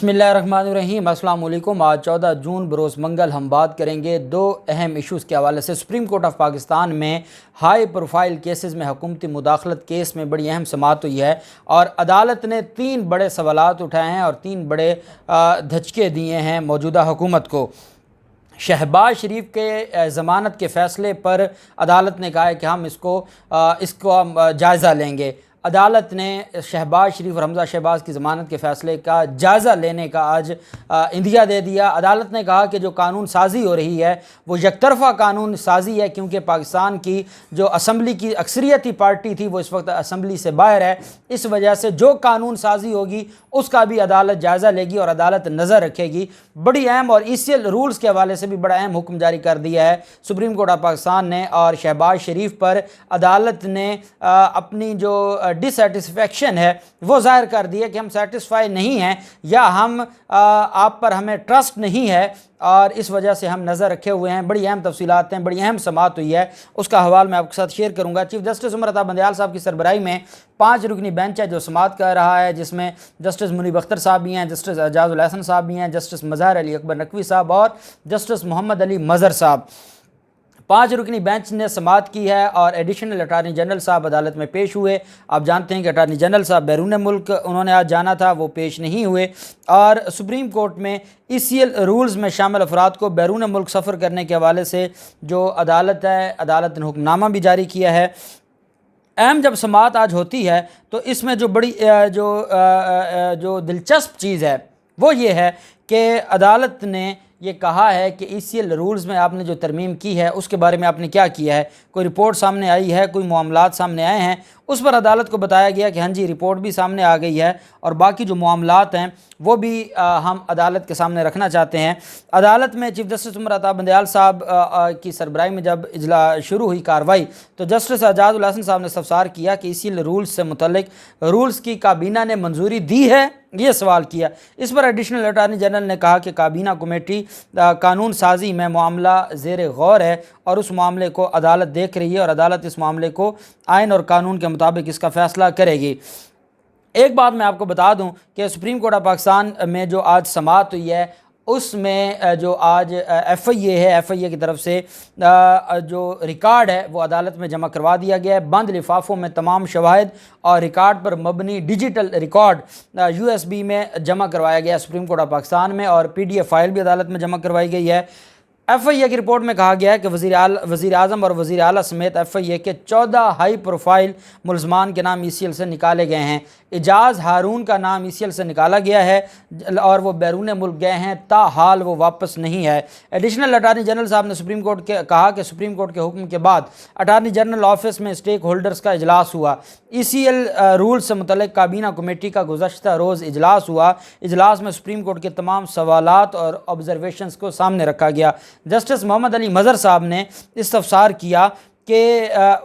बिस्मिल्लाहिर्रहमानिर्रहीम। अस्सलाम वालेकुम। आज 14 जून बरोज़ मंगल हम बात करेंगे दो अहम इशूज़ के हवाले से। सुप्रीम कोर्ट ऑफ पाकिस्तान में हाई प्रोफाइल केसेस में हुकूमती मुदाखलत केस में बड़ी अहम समाअत हुई है और अदालत ने 3 बड़े सवालात उठाए हैं और 3 बड़े धचके दिए हैं मौजूदा हुकूमत को। शहबाज शरीफ के ज़मानत के फ़ैसले पर अदालत ने कहा है कि हम इसको जायज़ा लेंगे। अदालत ने शहबाज शरीफ और हमज़ा शहबाज की ज़मानत के फ़ैसले का जायज़ा लेने का आज इंदिया दे दिया। अदालत ने कहा कि जो कानून साजी हो रही है वो यकतरफ़ा कानून साजी है, क्योंकि पाकिस्तान की जो असम्बली की अक्सरियती पार्टी थी वो इस वक्त असम्बली से बाहर है। इस वजह से जो कानून साजी होगी उसका भी अदालत जायज़ा लेगी और अदालत नज़र रखेगी। बड़ी अहम और ECL रूल्स के हवाले से भी बड़ा अहम हुक्म जारी कर दिया है सुप्रीम कोर्ट ऑफ पाकिस्तान ने। और शहबाज शरीफ पर अदालत ने अपनी जो डिससेटिस्फेक्शन है वो ज़ाहिर कर दिया कि हम सेटिस्फाई नहीं हैं या आप पर हमें ट्रस्ट नहीं है और इस वजह से हम नज़र रखे हुए हैं। बड़ी अहम तफसीलात हैं, बड़ी अहम समाअत हुई है, उसका हवाला मैं आपके साथ शेयर करूँगा। चीफ जस्टिस उमर अता बंदयाल साहब की सरबराही में 5 रुकनी बेंच है जो समाअत कर रहा है, जिसमें जस्टिस मुनीब अख्तर साहब भी हैं, जस्टिस एजाजुल हसन साहब भी हैं, जस्टिस मज़हर अली अकबर नकवी साहब और जस्टिस मोहम्मद अली मज़हर साहब। 5 रुकनी बेंच ने समाअत की है और एडिशनल अटारनी जनरल साहब अदालत में पेश हुए। आप जानते हैं कि अटारनी जनरल साहब बैरून मुल्क उन्होंने आज जाना था, वो पेश नहीं हुए। और सुप्रीम कोर्ट में ECL रूल्स में शामिल अफराद को बैरून मुल्क सफ़र करने के हवाले से जो अदालत है, अदालत ने हुक्मनामा भी जारी किया है। अहम जब समाअत आज होती है तो इसमें जो बड़ी जो दिलचस्प चीज़ है वो ये है कि अदालत ने ये कहा है कि ECL रूल्स में आपने जो तरमीम की है उसके बारे में आपने क्या किया है। कोई रिपोर्ट सामने आई है, कोई मामलात सामने आए हैं, उस पर अदालत को बताया गया कि हाँ जी रिपोर्ट भी सामने आ गई है और बाकी जो मामलात हैं वो भी हम अदालत के सामने रखना चाहते हैं। अदालत में चीफ जस्टिस उमर अता बंदयाल साहब की सरबराही में जब इजला शुरू हुई कार्रवाई तो जस्टिस एजाजुल हसन साहब ने इस्तफसार किया कि ECL रूल्स से मुतल्लिक रूल्स की काबीना ने मंजूरी दी है, ये सवाल किया। इस पर एडिशनल अटारनी जनरल ने कहा कि काबीना कमेटी कानून साजी में मामला ज़ेर गौर है और उस मामले को अदालत देख रही है और अदालत इस मामले को आइन और कानून के मुताबिक इसका फ़ैसला करेगी। एक बात मैं आपको बता दूं कि सुप्रीम कोर्ट ऑफ पाकिस्तान में जो आज समाअत हुई है उसमें जो आज FIA है, FIA की तरफ से जो रिकॉर्ड है वो अदालत में जमा करवा दिया गया है। बंद लिफाफों में तमाम शवाहिद और रिकॉर्ड पर मबनी डिजिटल रिकॉर्ड USB में जमा करवाया गया है सुप्रीम कोर्ट ऑफ पाकिस्तान में और PDF फाइल भी अदालत में जमा करवाई गई है। FIA की रिपोर्ट में कहा गया है कि वज़ीर आज़म और वज़ीर आला समेत FIA के 14 हाई प्रोफाइल मुलज़मान के नाम ECL से निकाले गए हैं। एजाज़ हारून का नाम ECL से निकाला गया है और वो बैरून मुल्क गए हैं, ताहाल वो वापस नहीं है। एडिशनल अटारनी जनरल साहब ने सुप्रीम कोर्ट के कहा कि सुप्रीम कोर्ट के हुक्म के बाद अटारनी जनरल ऑफिस में स्टेक होल्डर्स का इजलास हुआ। ECL रूल्स से मुतल्लिक काबीना कमेटी का गुज़श्ता रोज़ इजलास हुआ। इजलास में सुप्रीम कोर्ट के तमाम सवालात और ऑब्जर्वेशंस को सामने रखा गया। जस्टिस मोहम्मद अली मज़हर साहब ने इस्तफसार किया कि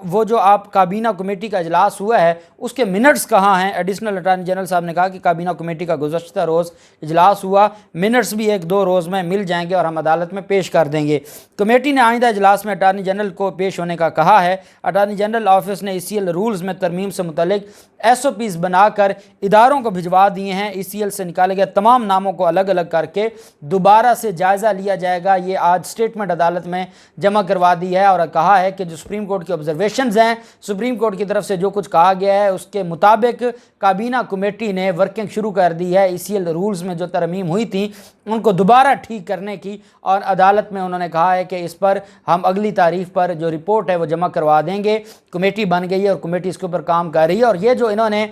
वो जो आप काबीना कमेटी का इजलास हुआ है उसके मिनट्स कहाँ हैं। एडिशनल अटारनी जनरल साहब ने कहा कि काबीना कमेटी का गुज़श्ता रोज़ इजलास हुआ, मिनट्स भी 1-2 रोज़ में मिल जाएंगे और हम अदालत में पेश कर देंगे। कमेटी ने आइंदा इजलास में अटारनी जनरल को पेश होने का कहा है। अटारनी जनरल ऑफिस ने ECL रूल्स में तरमीम से मुतल्लिक SOPs बनाकर इदारों को भिजवा दिए हैं। ECL से निकाले गए तमाम नामों को अलग अलग करके दोबारा से जायज़ा लिया जाएगा। ये आज स्टेटमेंट अदालत में जमा करवा दी है और कहा है कि जो सुप्रीम कोर्ट की ऑब्जर्वेशंस हैं, सुप्रीम कोर्ट की तरफ से जो कुछ कहा गया है उसके मुताबिक काबीना कमेटी ने वर्किंग शुरू कर दी है ECL रूल्स में जो तरमीम हुई थी उनको दोबारा ठीक करने की। और अदालत में उन्होंने कहा है कि इस पर हम अगली तारीख पर जो रिपोर्ट है वो जमा करवा देंगे। कमेटी बन गई है और कमेटी इसके ऊपर काम कर रही है और ये जो इन्होंने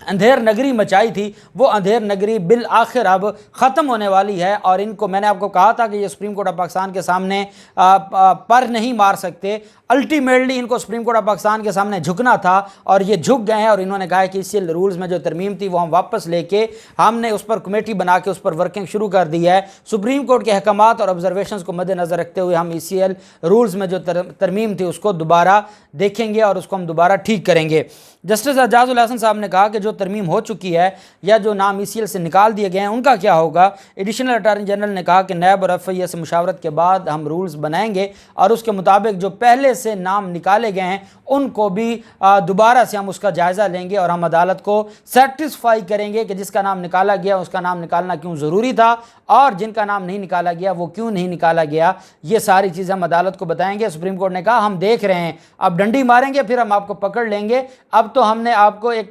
अंधेर नगरी मचाई थी वो अंधेर नगरी बिल आखिर अब ख़त्म होने वाली है। और इनको मैंने आपको कहा था कि ये सुप्रीम कोर्ट ऑफ पाकिस्तान के सामने पर नहीं मार सकते, अल्टीमेटली इनको सुप्रीम कोर्ट ऑफ पाकिस्तान के सामने झुकना था और ये झुक गए हैं। और इन्होंने कहा है कि ECL रूल्स में जो तरमीम थी वो हम वापस लेके हमने उस पर कमेटी बना के उस पर वर्किंग शुरू कर दी है। सुप्रीम कोर्ट के अहकामात और ऑब्जर्वेशंस को मद्देनज़र रखते हुए हम ECL रूल्स में जो तरमीम थी उसको दोबारा देखेंगे और उसको हम दोबारा ठीक करेंगे। जस्टिस एजाजुल हसन साहब ने कहा कि जो जो तरमीम हो चुकी है या जो नाम ECL से निकाल दिए गए हैं उनका क्या होगा। एडिशनल अटॉर्नी जनरल ने कहा कि नैब और FIA से मुशावरत के बाद हम रूल्स बनाएंगे और उसके मुताबिक जो पहले से नाम निकाले गए हैं उनको भी दोबारा से हम उसका जायज़ा लेंगे और हम अदालत को सेटिस्फाई करेंगे कि जिसका नाम निकाला गया उसका नाम निकालना क्यों ज़रूरी था और जिनका नाम नहीं निकाला गया वो क्यों नहीं निकाला गया। ये सारी चीज़ें हम अदालत को बताएंगे। सुप्रीम कोर्ट ने कहा हम देख रहे हैं, अब डंडी मारेंगे फिर हम आपको पकड़ लेंगे। अब तो हमने आपको एक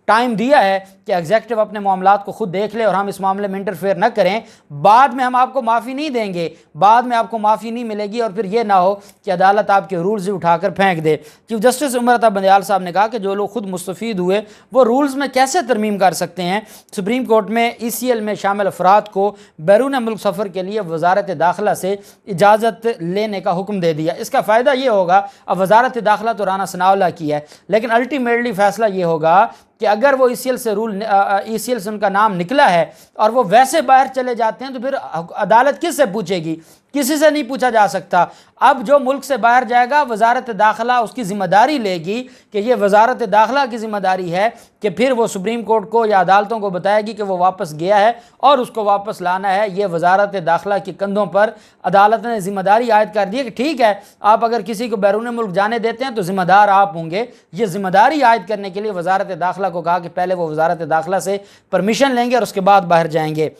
टाइम दिया है कि एग्जेक्टिव अपने मामलात को खुद देख ले और हम इस मामले में इंटरफेयर न करें। बाद में हम आपको माफ़ी नहीं देंगे, बाद में आपको माफ़ी नहीं मिलेगी और फिर ये ना हो कि अदालत आपके रूल्स ही उठाकर फेंक दे। चीफ जस्टिस उमर अता बंदयाल साहब ने कहा कि जो लोग खुद मुस्तफ़ीद हुए वो रूल्स में कैसे तरमीम कर सकते हैं। सुप्रीम कोर्ट में ECL में शामिल अफराद को बैरून मुल्क सफ़र के लिए वजारत दाखिला से इजाज़त लेने का हुक्म दे दिया। इसका फ़ायदा ये होगा, अब वजारत दाखिला तो राना सनाउल्लाह की है, लेकिन अल्टीमेटली फ़ैसला ये होगा कि अगर वो ECL से उनका नाम निकला है और वो वैसे बाहर चले जाते हैं तो फिर अदालत किससे पूछेगी? किसी से नहीं पूछा जा सकता। अब जो मुल्क से बाहर जाएगा वजारत दाखिला उसकी ज़िम्मेदारी लेगी कि ये वजारत दाखिला की ज़िम्मेदारी है कि फिर वो सुप्रीम कोर्ट को या अदालतों को बताएगी कि वो वापस गया है और उसको वापस लाना है। ये वजारत दाखिला के कंधों पर अदालत ने ज़िम्मेदारी आयद कर दी है कि ठीक है, आप अगर किसी को बैरून मुल्क जाने देते हैं तो ज़िम्मेदार आप होंगे। ये ज़िम्मेदारी आयद करने के लिए वजारत दाखिला को कहा कि पहले वो वजारत दाखिला से परमिशन लेंगे और उसके बाद बाहर जाएंगे।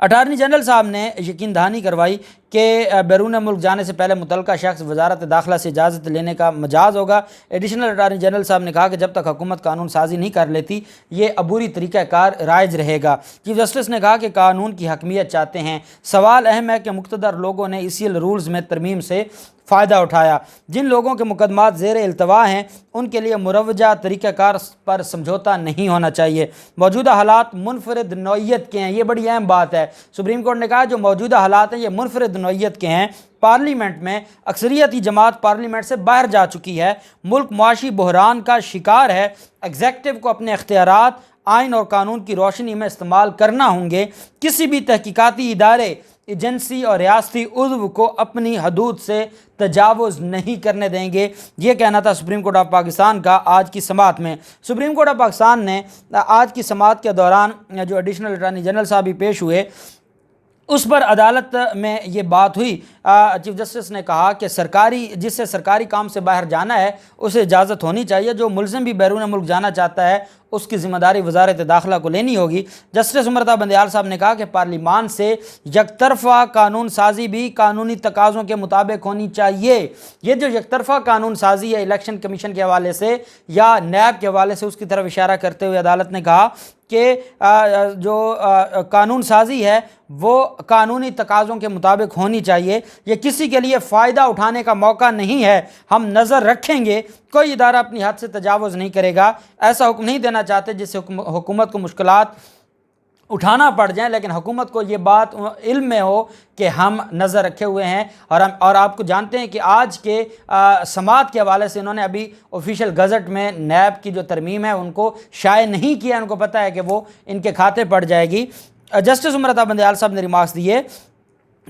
अटारनी जनरल साहब ने यकीन दहानी करवाई कि बैरून मुल्क जाने से पहले मुतल्लिका शख्स वजारत दाखिला से इजाज़त लेने का मजाज होगा। एडिशनल अटारनी जनरल साहब ने कहा कि जब तक हुकूमत कानून साजी नहीं कर लेती ये अबूरी तरीक़ाकार राइज रहेगा। चीफ जस्टिस ने कहा कि कानून की हकमियत चाहते हैं। सवाल अहम है कि मुक़्तदर लोगों ने ECL रूल्स में तरमीम से फ़ायदा उठाया। जिन लोगों के मुकदमात ज़ेर इल्तवा हैं उनके लिए मुरवजा तरीक़ाकार पर समझौता नहीं होना चाहिए। मौजूदा हालात मुनफरिद नौइयत के हैं, ये बड़ी अहम बात है। सुप्रीम कोर्ट ने कहा जो मौजूदा हालात हैं ये मुनफरिद नौइयत के हैं। पार्लियामेंट में अक्सरियती जमात पार्लियामेंट से बाहर जा चुकी है। मुल्क मुआशी बहरान का शिकार है। एग्जेक्टिव को अपने इख्तियारात आइन और कानून की रोशनी में इस्तेमाल करना होंगे। किसी भी तहकीकाती इदारे, एजेंसी और रियासती उज़्व को अपनी हदूद से तजावुज़ नहीं करने देंगे। ये कहना था सुप्रीम कोर्ट ऑफ पाकिस्तान का आज की समाअत में। सुप्रीम कोर्ट ऑफ पाकिस्तान ने आज की समाअत के दौरान जो एडिशनल अटॉर्नी जनरल साहब भी पेश हुए उस पर अदालत में ये बात हुई। चीफ जस्टिस ने कहा कि जिससे सरकारी काम से बाहर जाना है उसे इजाज़त होनी चाहिए। जो मुलज़िम भी बैरून मुल्क जाना चाहता है उसकी ज़िम्मेदारी वजारत दाखिला को लेनी होगी। जस्टिस उमर अता बंदयाल साहब ने कहा कि पार्लियामान से यकतरफ़ा कानून साजी भी कानूनी तकाज़ों के मुताबिक होनी चाहिए। ये जो यकतरफ़ा कानून साजी है इलेक्शन कमीशन के हवाले से या नैब के हवाले से उसकी तरफ इशारा करते हुए अदालत ने कहा कि जो कानून साजी है वो कानूनी तकाज़ों के मुताबिक होनी चाहिए। ये किसी के लिए फ़ायदा उठाने का मौका नहीं है। हम नज़र रखेंगे कोई इदारा अपनी हद से तजावुज़ नहीं करेगा। ऐसा हुक्म नहीं देना चाहते जिससे हुकूमत को मुश्किलात उठाना पड़ जाए, लेकिन हुकूमत को ये बात इल्म में हो कि हम नज़र रखे हुए हैं। और आपको जानते हैं कि आज के समाअत के हवाले से इन्होंने अभी ऑफिशियल गज़ट में नैब की जो तरमीम है उनको शाये नहीं किया। उनको पता है कि वो इनके खाते पड़ जाएगी। जस्टिस उमर अता बंदयाल साहब ने रिमार्क्स दिए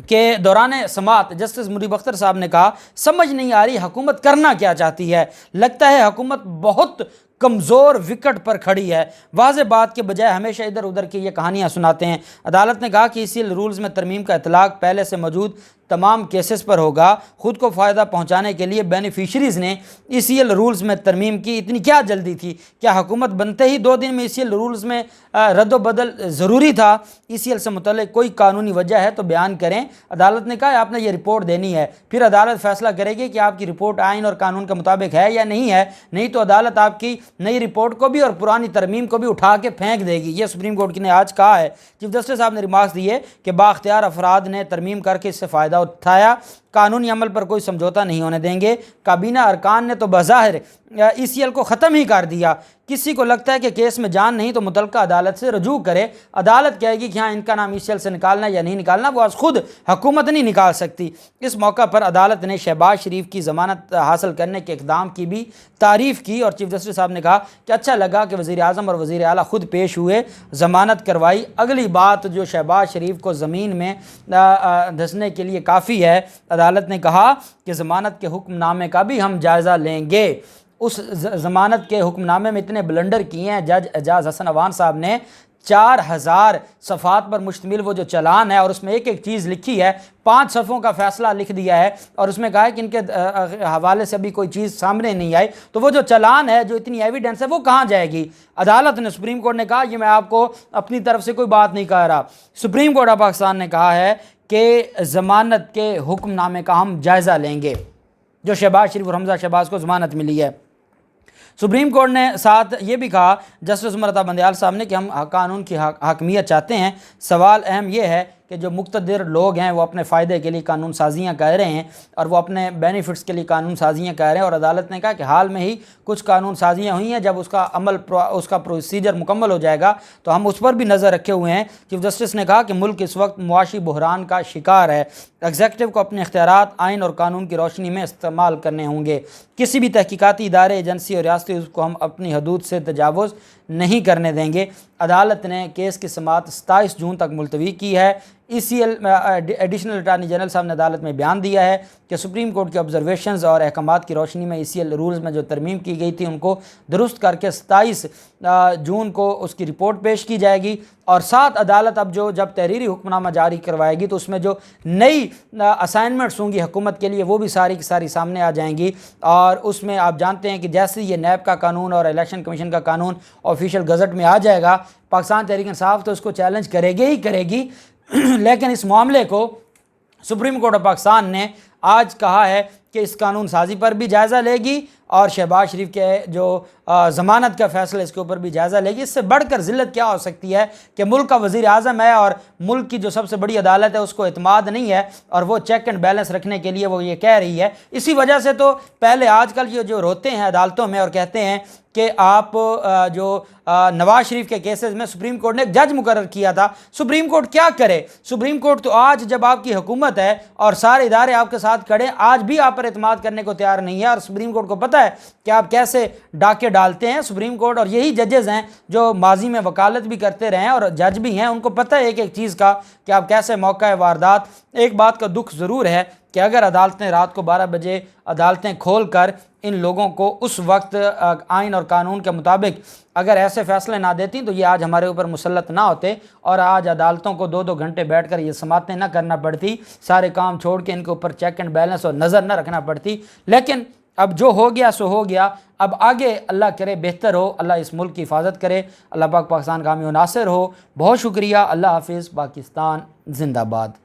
के दौरान समाअत जस्टिस मुनीब अख्तर साहब ने कहा समझ नहीं आ रही हुकूमत करना क्या चाहती है। लगता है हुकूमत बहुत कमज़ोर विकेट पर खड़ी है। वाज़ेह बात के बजाय हमेशा इधर उधर की ये कहानियाँ सुनाते हैं। अदालत ने कहा कि ECL रूल्स में तरमीम का इतलाक़ पहले से मौजूद तमाम केसेस पर होगा। ख़ुद को फ़ायदा पहुँचाने के लिए बेनिफिशरीज़ ने ECL रूल्स में तरमीम की। इतनी क्या जल्दी थी? क्या हुकूमत बनते ही 2 दिन में ECL रूल्स में रद्द-व-बदल ज़रूरी था? ECL से मुतल्लिक़ कोई कानूनी वजह है तो बयान करें। अदालत ने कहा आपने ये रिपोर्ट देनी है, फिर अदालत फ़ैसला करेगी कि आपकी रिपोर्ट आइन और कानून के मुताबिक है या नहीं है। नहीं तो अदालत आपकी नई रिपोर्ट को भी और पुरानी तरमीम को भी उठा के फेंक देगी। ये सुप्रीम कोर्ट ने आज कहा है। चीफ जस्टिस साहब ने रिमार्क्स दिए कि बाख्तियार अफराद ने तरमीम करके इससे फ़ायदा उठाया। कानूनी अमल पर कोई समझौता नहीं होने देंगे। काबीना अरकान ने तो बज़ाहिर ECL को ख़त्म ही कर दिया। किसी को लगता है कि केस में जान नहीं तो मुतल्लिका अदालत से रजू करे। अदालत कहेगी कि हाँ इनका नाम ECL से निकालना या नहीं निकालना, वो आज खुद हुकूमत नहीं निकाल सकती। इस मौका पर अदालत ने शहबाज शरीफ की ज़मानत हासिल करने के इक़दाम की भी तारीफ़ की और चीफ जस्टिस साहब ने कहा कि अच्छा लगा कि वज़ीर आज़म और वज़ीर आला खुद पेश हुए, ज़मानत करवाई। अगली बात जो शहबाज शरीफ को ज़मीन में धंसने के लिए काफ़ी है। अदालत ने कहा कि ज़मानत के हुक्मनामे का भी हम जायज़ा लेंगे। उस ज़मानत के हुक्मनामे में इतने ब्लंडर किए हैं जज एजाज हसन अवान साहब ने। 4000 सफ़ात पर मुश्तमिल वो जो चलान है और उसमें एक एक चीज़ लिखी है, 5 सफ़ों का फ़ैसला लिख दिया है और उसमें कहा है कि इनके हवाले से अभी कोई चीज़ सामने नहीं आई। तो वो जो चलान है, जो इतनी एविडेंस है, वो कहाँ जाएगी? अदालत ने, सुप्रीम कोर्ट ने कहा, ये मैं आपको अपनी तरफ से कोई बात नहीं कह रहा, सुप्रीम कोर्ट ऑफ पाकिस्तान ने कहा है कि ज़मानत के हुक्मनामे का हम जायज़ा लेंगे जो शहबाज शरीफ और हमजा शहबाज को ज़मानत मिली है। सुप्रीम कोर्ट ने साथ ये भी कहा, जस्टिस उमर अता बंदयाल साहब ने, कि हम कानून की हाकमियत चाहते हैं। सवाल अहम ये है कि जो मुक़्तदिर लोग हैं वो अपने फ़ायदे के लिए कानून साजियाँ कर रहे हैं और वो अपने बेनिफिट्स के लिए कानून साजियाँ कर रहे हैं। और अदालत ने कहा कि हाल में ही कुछ कानून साजियाँ हुई हैं, जब उसका प्रोसीजर मुकम्मल हो जाएगा तो हम उस पर भी नज़र रखे हुए हैं। चीफ जस्टिस ने कहा कि मुल्क इस वक्त मुआशी बहरान का शिकार है, एग्जीक्यूटिव को अपने इख्तियारात आइन और कानून की रोशनी में इस्तेमाल करने होंगे। किसी भी तहकीकाती इदारे, एजेंसी और रियासती उसको हम अपनी हदूद से तजावुज़ नहीं करने देंगे। अदालत ने केस की समाअत 27 जून तक मुलतवी की है। ECL एडिशनल अटार्नी जनरल साहब ने अदालत में बयान दिया है कि सुप्रीम कोर्ट के ऑब्जर्वेशंस और अहकामात की रोशनी में ECL रूल्स में जो तरमीम की गई थी उनको दुरुस्त करके 27 जून को उसकी रिपोर्ट पेश की जाएगी। और साथ अदालत अब जब तहरीरी हुक्मनामा जारी करवाएगी तो उसमें जो नई असाइनमेंट्स होंगी हुकूमत के लिए वो भी सारी की सारी सामने आ जाएंगी। और उसमें आप जानते हैं कि जैसे ये नैब का कानून और इलेक्शन कमीशन का कानून ऑफिशियल गज़ट में आ जाएगा, पाकिस्तान तहरीक इंसाफ तो उसको चैलेंज करेगी ही करेगी। लेकिन इस मामले को सुप्रीम कोर्ट ऑफ पाकिस्तान ने आज कहा है कि इस कानून साजी पर भी जायज़ा लेगी और शहबाज शरीफ के जो ज़मानत का फ़ैसला इसके ऊपर भी जायज़ा लेगी। इससे बढ़कर ज़िल्लत क्या हो सकती है कि मुल्क का वज़ीर आज़म है और मुल्क की जो सबसे बड़ी अदालत है उसको एतमाद नहीं है और वो चेक एंड बैलेंस रखने के लिए वो ये कह रही है। इसी वजह से तो पहले आजकल ये जो रोते हैं अदालतों में और कहते हैं कि आप नवाज शरीफ के केसेस में सुप्रीम कोर्ट ने एक जज मुकर्रर किया था, सुप्रीम कोर्ट क्या करे? सुप्रीम कोर्ट तो आज जब आपकी हुकूमत है और सारे इदारे आपके साथ खड़े, आज भी आप पर एतमाद करने को तैयार नहीं है। और सुप्रीम कोर्ट को पता है कि आप कैसे डाके डालते हैं। सुप्रीम कोर्ट और यही जजेस हैं जो माजी में वकालत भी करते रहे हैं और जज भी हैं, उनको पता है एक एक चीज़ का कि आप कैसे मौका वारदात। एक बात का दुख ज़रूर है कि अगर अदालतें रात को 12 बजे अदालतें खोल कर इन लोगों को उस वक्त आइन और कानून के मुताबिक अगर ऐसे फैसले ना देती तो ये आज हमारे ऊपर मुसल्लत ना होते और आज अदालतों को 2-2 घंटे बैठकर ये समातें ना करना पड़ती, सारे काम छोड़ के इनके ऊपर चेक एंड बैलेंस और नज़र ना रखना पड़ती। लेकिन अब जो हो गया सो हो गया। अब आगे अल्लाह करे बेहतर हो, अल्लाह इस मुल्क की हिफाजत करे, अल्लाह पाक पाकिस्तान कामी व नासिर हो। बहुत शुक्रिया। अल्लाह हाफिज़। पाकिस्तान जिंदाबाद।